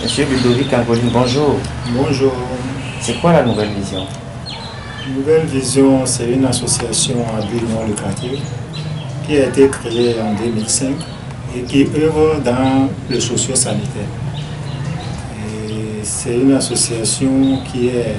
Monsieur Ludovic Angoline, bonjour. Bonjour. C'est quoi la Nouvelle Vision? Nouvelle Vision, c'est une association à but non lucratif qui a été créée en 2005 et qui œuvre dans le socio-sanitaire. C'est une association qui est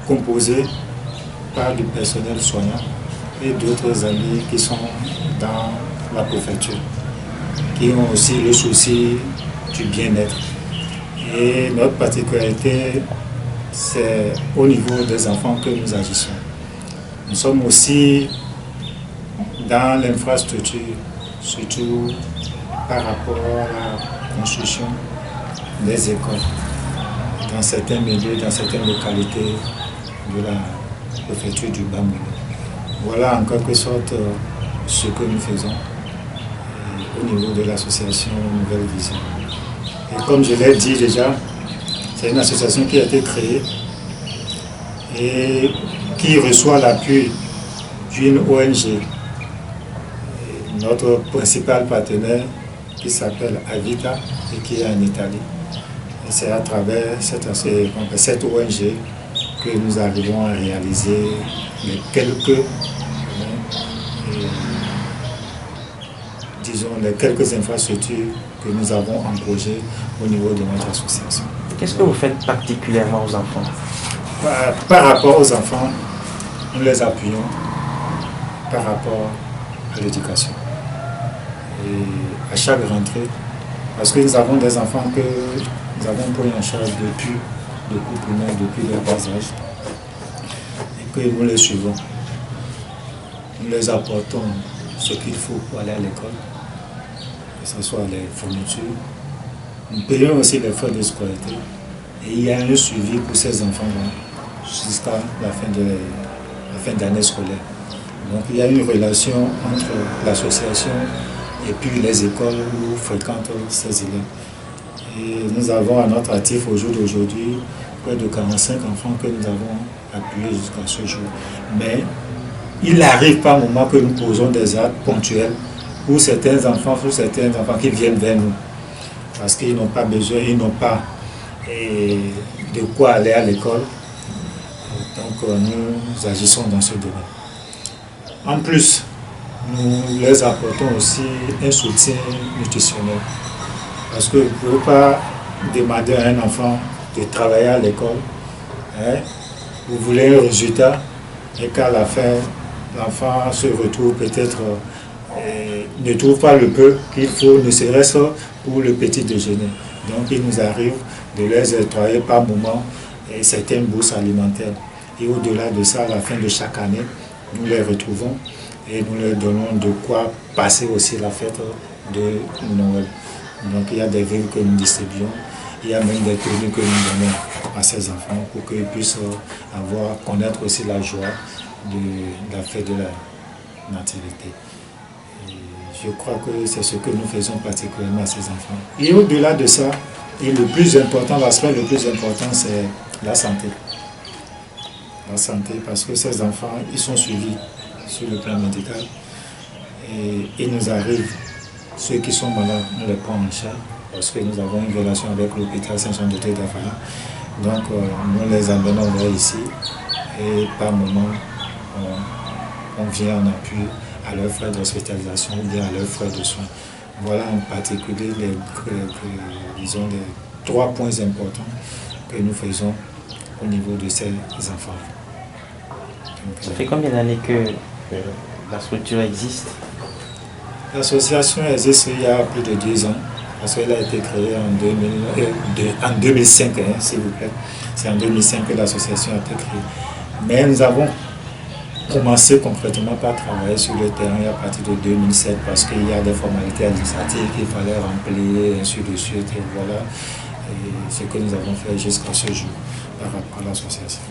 composée par du personnel soignant et d'autres amis qui sont dans la préfecture, qui ont aussi le souci du bien-être. Et notre particularité, c'est au niveau des enfants que nous agissons. Nous sommes aussi dans l'infrastructure, surtout par rapport à la construction des écoles dans certains milieux, dans certaines localités de la préfecture du Bas-Moulo. Voilà en quelque sorte ce que nous faisons au niveau de l'association Nouvelle Vision. Et comme je l'ai dit déjà, c'est une association qui a été créée et qui reçoit l'appui d'une ONG. Et notre principal partenaire qui s'appelle Avita et qui est en Italie. Et c'est à travers cette ONG que nous arrivons à réaliser les quelques infrastructures que nous avons en projet au niveau de notre association. Qu'est-ce que vous faites particulièrement aux enfants? Par rapport aux enfants, nous les appuyons par rapport à l'éducation. Et à chaque rentrée, parce que nous avons des enfants que nous avons pris en charge depuis le cours primaire, depuis leur bas âge, et que nous les suivons. Nous les apportons ce qu'il faut pour aller à l'école, que ce soit les fournitures. Nous payons aussi les frais de scolarité. Et il y a un suivi pour ces enfants-là jusqu'à la fin d'année scolaire. Donc il y a une relation entre l'association et puis les écoles où fréquentent ces élèves. Et nous avons à notre actif au jour d'aujourd'hui près de 45 enfants que nous avons appuyés jusqu'à ce jour. Mais il arrive par moment que nous posons des actes ponctuels pour certains enfants qui viennent vers nous. Parce qu'ils n'ont pas besoin, ils n'ont pas de quoi aller à l'école. Donc nous agissons dans ce domaine. En plus, nous les apportons aussi un soutien nutritionnel. Parce que vous ne pouvez pas demander à un enfant de travailler à l'école. Vous voulez un résultat et qu'à la fin, l'enfant se retrouve peut-être, ne trouve pas le peu qu'il faut, ne serait-ce pour le petit déjeuner. Donc il nous arrive de les octroyer par moment certaines bourses alimentaires. Et au-delà de ça, à la fin de chaque année, nous les retrouvons et nous leur donnons de quoi passer aussi la fête de Noël. Donc il y a des vivres que nous distribuons, il y a même des tenues que nous donnons à ces enfants pour qu'ils puissent connaître aussi la joie de la fête de la nativité. Et je crois que c'est ce que nous faisons particulièrement à ces enfants. Et au-delà de ça, et le plus important, l'aspect le plus important, c'est la santé. La santé, parce que ces enfants, ils sont suivis sur le plan médical. Et il nous arrive, ceux qui sont malades, nous les prenons en charge, parce que nous avons une relation avec l'hôpital Saint-Jean-de-Dieu d'Affaire. Donc, nous les amenons vers ici. Et par moment, on vient en appui à leurs frais d'hospitalisation ou bien à leurs frais de soins. Voilà en particulier les 3 points importants que nous faisons au niveau de ces enfants. Ça fait combien d'années que la structure existe? L'association existe il y a plus de 10 ans, parce qu'elle a été créée en 2005, s'il vous plaît. C'est en 2005 que l'association a été créée. Mais nous avons commencé concrètement par travailler sur le terrain à partir de 2007 parce qu'il y a des formalités administratives qu'il fallait remplir, et ainsi de suite. Et voilà ce que nous avons fait jusqu'à ce jour par rapport à l'association.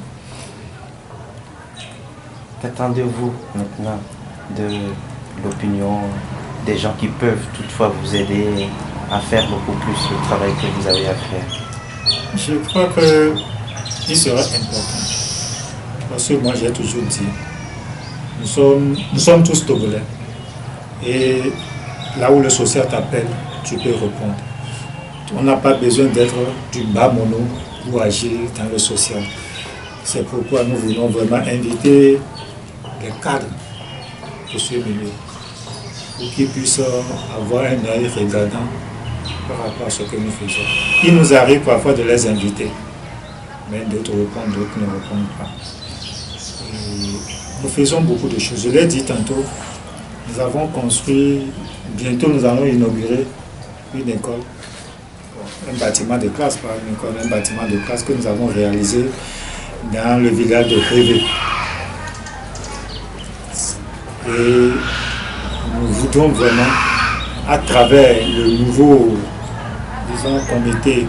Qu'attendez-vous maintenant de l'opinion des gens qui peuvent toutefois vous aider à faire beaucoup plus le travail que vous avez à faire? Je crois qu'il sera important. Parce que moi j'ai toujours dit, nous sommes tous Togolais. Et là où le social t'appelle, tu peux répondre. on n'a pas besoin d'être du bas mono pour agir dans le social. C'est pourquoi nous voulons vraiment inviter les cadres de ce milieu pour qu'ils puissent avoir un œil regardant par rapport à ce que nous faisons. Il nous arrive parfois de les inviter, mais d'autres répondent, d'autres ne répondent pas. Et nous faisons beaucoup de choses. Je l'ai dit tantôt, nous avons construit, bientôt nous allons inaugurer une école, un bâtiment de classe, pas une école, un bâtiment de classe que nous avons réalisé dans le village de Révé. Et nous voudons vraiment, à travers le nouveau, disons, comité,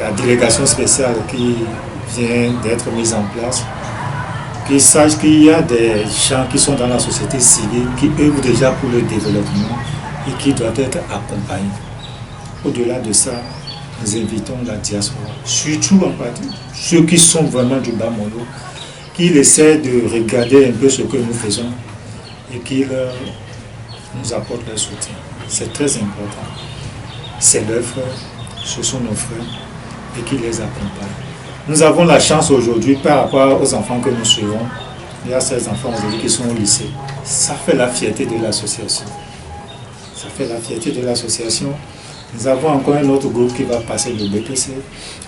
la délégation spéciale qui vient d'être mise en place, qu'ils sachent qu'il y a des gens qui sont dans la société civile, qui œuvrent déjà pour le développement et qui doivent être accompagnés. Au-delà de ça, nous invitons la diaspora, surtout en partie ceux qui sont vraiment du bas mono, qu'ils essaient de regarder un peu ce que nous faisons et qu'ils nous apportent leur soutien. C'est très important. C'est leurs frères, ce sont nos frères et qu'ils les accompagnent. Nous avons la chance aujourd'hui par rapport aux enfants que nous suivons. Il y a ces enfants aujourd'hui qui sont au lycée. Ça fait la fierté de l'association. Ça fait la fierté de l'association. Nous avons encore un autre groupe qui va passer le BPC.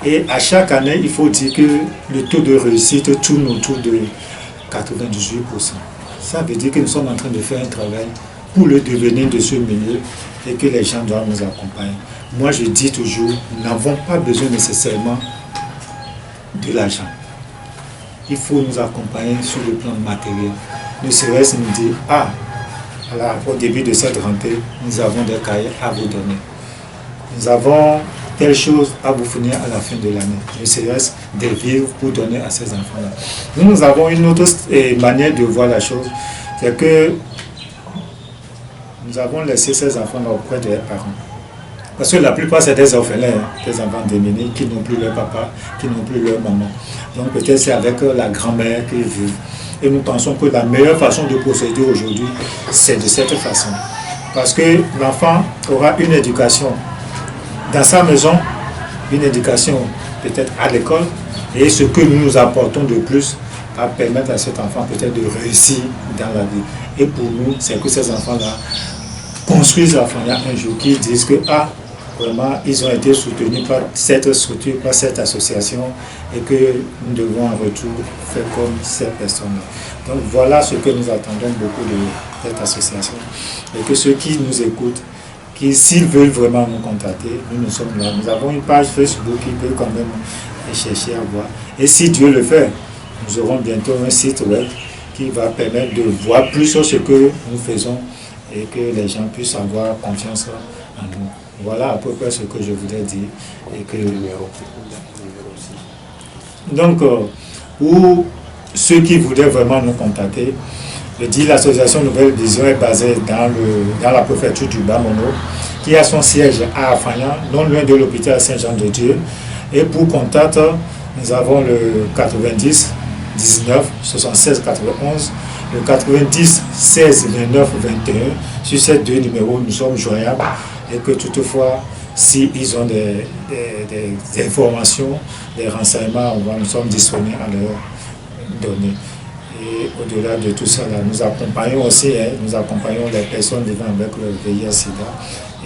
Et à chaque année, il faut dire que le taux de réussite tourne autour de 98%. Ça veut dire que nous sommes en train de faire un travail pour le devenir de ce milieu et que les gens doivent nous accompagner. Moi, je dis toujours, nous n'avons pas besoin nécessairement de l'argent. Il faut nous accompagner sur le plan matériel. Ne serait-ce nous dire, au début de cette rentrée, nous avons des cahiers à vous donner. Nous avons telle chose à vous fournir à la fin de l'année. Ne serait-ce des vivres pour donner à ces enfants-là. Nous avons une autre manière de voir la chose, c'est que nous avons laissé ces enfants-là auprès de leurs parents. Parce que la plupart, c'est des orphelins, des enfants démunis qui n'ont plus leur papa, qui n'ont plus leur maman. Donc peut-être c'est avec la grand-mère qu'ils vivent. Et nous pensons que la meilleure façon de procéder aujourd'hui, c'est de cette façon. Parce que l'enfant aura une éducation dans sa maison, une éducation peut-être à l'école, et ce que nous nous apportons de plus va permettre à cet enfant peut-être de réussir dans la vie. Et pour nous, c'est que ces enfants-là construisent la famille un jour, qui disent que vraiment, ils ont été soutenus par cette structure, par cette association, et que nous devons en retour faire comme ces personnes-là. Donc voilà ce que nous attendons beaucoup de cette association. Et que ceux qui nous écoutent, qui s'ils veulent vraiment nous contacter, nous sommes là. Nous avons une page Facebook qui peut quand même chercher à voir. Et si Dieu le fait, nous aurons bientôt un site web qui va permettre de voir plus sur ce que nous faisons et que les gens puissent avoir confiance en nous. Voilà à peu près ce que je voudrais dire. Et que... Donc, pour ceux qui voudraient vraiment nous contacter, je dis l'association Nouvelle Vision est basée dans la préfecture du Bas-Mono, qui a son siège à Afagnan, non loin de l'hôpital Saint-Jean-de-Dieu. Et pour contact, nous avons le 90 19 76 91, le 90 16 29 21. Sur ces deux numéros, nous sommes joignables et que toutefois, s'ils ont des informations, des renseignements, nous sommes disponibles à leur donner. Et au-delà de tout ça, là, nous accompagnons aussi, nous accompagnons les personnes vivant avec le VIH-Sida.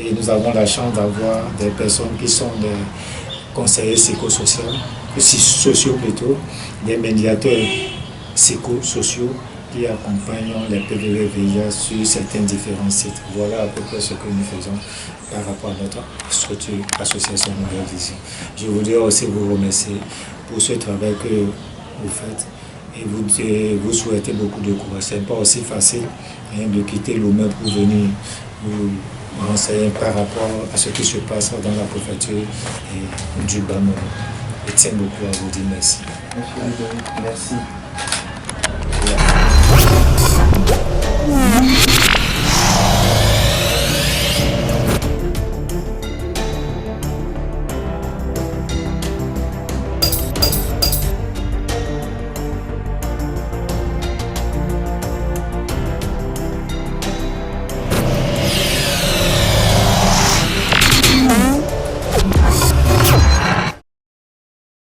Et nous avons la chance d'avoir des personnes qui sont des conseillers sociaux plutôt, des médiateurs psychosociaux qui accompagnent les PVV VIH sur certains différents sites. Voilà à peu près ce que nous faisons par rapport à notre structure Association Nouvelle Vision. Je voudrais aussi vous remercier pour ce travail que vous faites. Et vous souhaitez beaucoup de courage. Ce n'est pas aussi facile de quitter Lomé pour venir vous renseigner par rapport à ce qui se passe dans la préfecture du Bas-Mono. Je tiens beaucoup à vous dire merci. Merci.